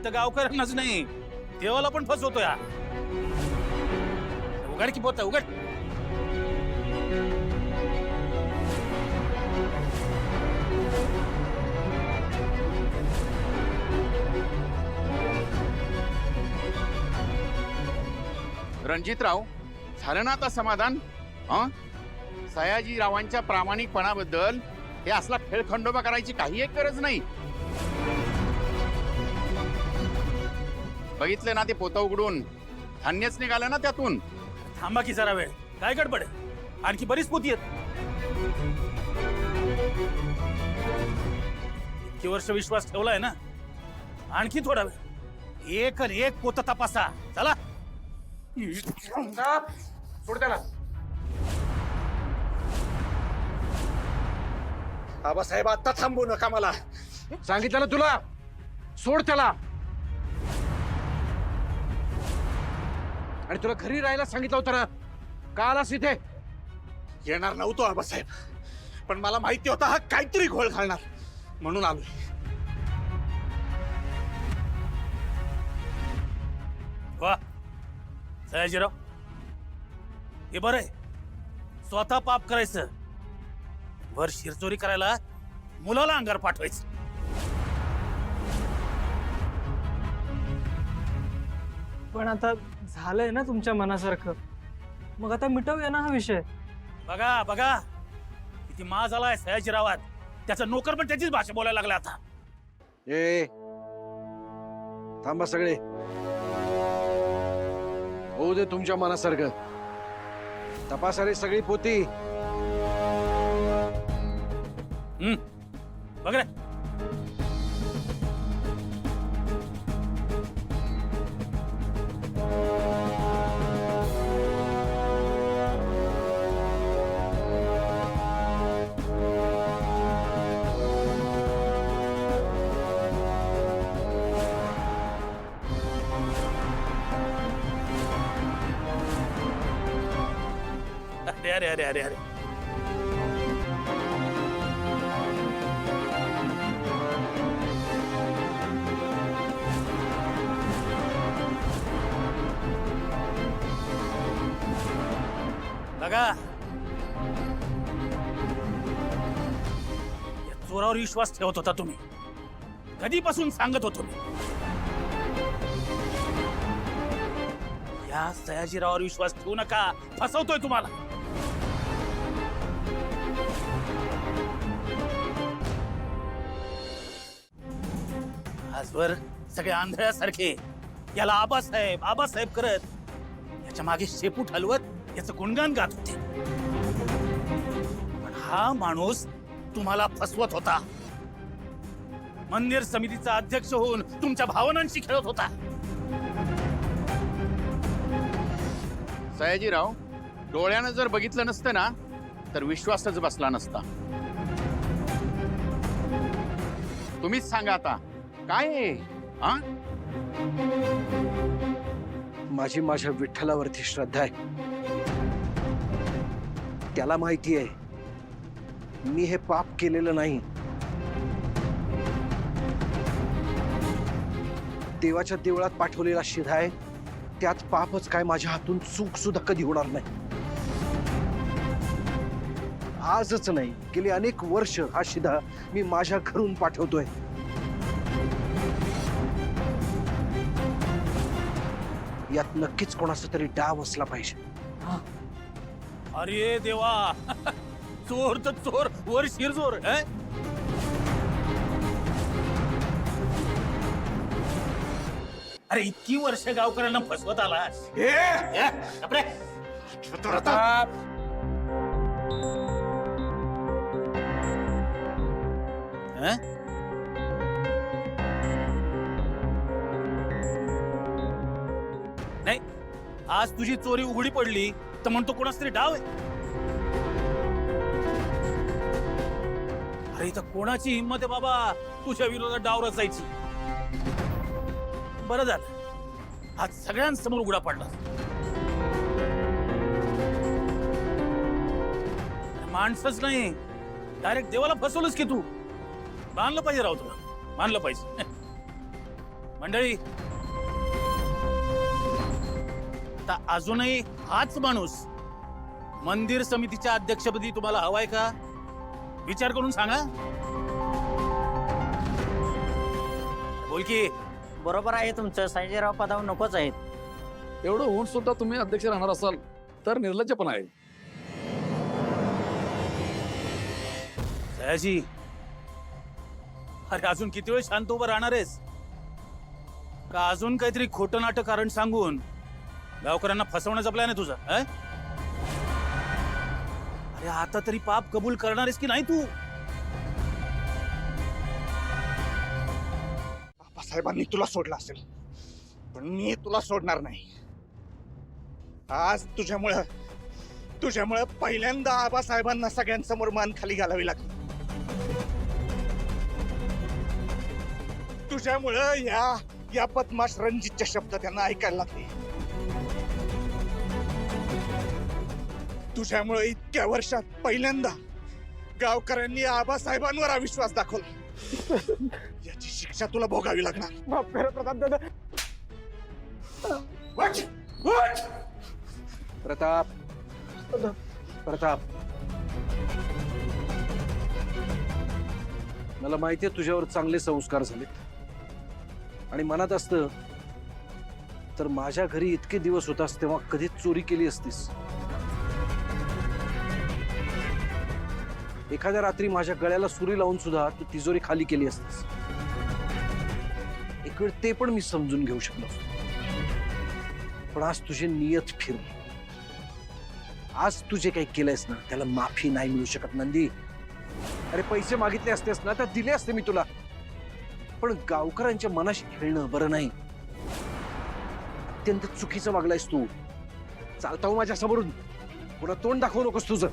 फक्त गावकऱ्यांनाच नाही, देवाला पण फसवतोय हा. उघड की पोत उघड. रणजितराव, झालं ना आता समाधान? सयाजीरावांच्या प्रामाणिकपणाबद्दल हे असला खेळखंडोबा करायची काही एक गरज नाही. बघितले ना ते पोतं उघडून, धान्यच निघालं ना त्यातून. थांबा की जरा वेळ, काय गडबड आहे? आणखी बरीच पोती आहेत. इतकी वर्ष विश्वास ठेवलाय ना, आणखी थोडा वेळ. एक आणि एक पोत तपासा. चला. सोड त्याला. आबासाहेब, आता थांबू नका. मला सांगितलं ना तुला, सोड त्याला. आणि तुला घरी राहायला सांगितलं होतं ना, का आलास इथे? येणार नव्हतो आबासाहेब, पण मला माहिती होता हा काहीतरी घोळ घालणार, म्हणून आलोय. वा सयाजीराव, हे बरं आहे. स्वतः पाप करायचं, वर शिरचोरी करायला मुलाला अंगार पाठवायचं. पण आता झालंय ना तुमच्या मनासारखं, मग आता मिटवूया ना हा विषय. बघा बघा किती मा झालाय सयाजीरावात. त्याचा नोकर पण त्याचीच भाषा बोलायला लागला आता. ए थांबा सगळे, होऊ दे तुमच्या मनासारखं. तपासा रे सगळी पोती. बघ रे. अरे अरे अरे अरे. बघा, या चोरावर विश्वास ठेवत होता तुम्ही. कधीपासून सांगत होतो मी, या सयाजीरावावर विश्वास ठेवू नका, फसवतोय तुम्हाला. आजवर सगळे आंधळ्यासारखे याला आबासाहेब आबासाहेब करत याच्या मागे शेपूट हलवत याचं गुणगान गात होते. पण हा माणूस तुम्हाला फसवत होता. मंदिर समितीचा अध्यक्ष होऊन तुमच्या भावनांशी खेळत होता. सयाजीराव, डोळ्यानं जर बघितलं नसतं ना, तर विश्वासच बसला नसता. तुम्हीच सांगा आता काय आहे? माझी माझ्या विठ्ठलावरती श्रद्धा आहे. त्याला माहिती आहे मी हे पाप केलेलं नाही. देवाच्या देवळात पाठवलेला शिधा आहे, त्यात पापच काय माझ्या हातून चूक सुद्धा कधी होणार नाही. आजच नाही, गेली अनेक वर्ष हा शिधा मी माझ्या घरून पाठवतोय. यात नक्कीच कोणाचा तरी डाव असला पाहिजे. अरे देवा, चोर तर चोर, वर शिरजोर. अरे इतकी वर्ष गावकऱ्यांना फसवत आला. नाही, आज तुझी चोरी उघडी पडली तर म्हणतो कोणाच तरी डाव आहे. अरे इथं कोणाची हिंमत आहे बाबा तुझ्या विरोधात डाव रचायची. बरं झालं आज सगळ्यांसमोर उघडा पडला. माणसंच नाही, डायरेक्ट देवाला फसवलंच की तू. मानलं पाहिजे राव, तुला मानलं पाहिजे. मंडळी, आता अजूनही हाच माणूस मंदिर समितीच्या अध्यक्षपदी तुम्हाला हवाय का? विचार करून सांगा. बोल की. बरोबर आहे तुमचं. संजयराव पदावर नकोच आहेत. एवढं होऊन सुद्धा तुम्ही अध्यक्ष राहणार असाल तर निर्लज्ज पण आहे. सयाजी, अरे अजून किती वेळ शांत उभं राहणार आहेस का? अजून काहीतरी खोटं नाटक कारण सांगून गावकऱ्यांना फसवण्याचा प्लॅन आहे तुझा? अरे आता तरी पाप कबूल करणार आहेस की नाही तू? आबासाहेबांनी तुला सोडलं असेल, पण मी तुला सोडणार नाही. आज तुझ्यामुळं पहिल्यांदा आबासाहेबांना सगळ्यांसमोर मान खाली घालावी लागली. तुझ्यामुळं या बदमाश रणजितचे शब्द त्यांना ऐकायला लागले. तुझ्यामुळे इतक्या वर्षात पहिल्यांदा गावकऱ्यांनी आबासाहेबांवर अविश्वास दाखवला. याची शिक्षा तुला भोगावी लागणार. माफ करा प्रताप दादा. वच! वच! प्रताप, प्रताप, मला माहितीये तुझ्यावर चांगले संस्कार झालेत आणि मनात असतं तर माझ्या घरी इतके दिवस होतास तेव्हा कधीच चोरी केली असतीस. एखाद्या रात्री माझ्या गळ्याला सुरी लावून सुद्धा तू तिजोरी खाली केली असतीस. एक वेळ ते पण मी समजून घेऊ शकलो असतो, पण आज तुझी नियत फिरली. आज तुझे काही केलंयस ना त्याला माफी नाही मिळू शकत नंदी. अरे पैसे मागितले असतेस ना तर दिले असते मी तुला, पण गावकऱ्यांच्या मनाशी खेळणं बरं नाही. अत्यंत चुकीचं वागलायस तू. चालता हो माझ्या समोरून. पुन्हा तोंड दाखवू नकोस तुझं.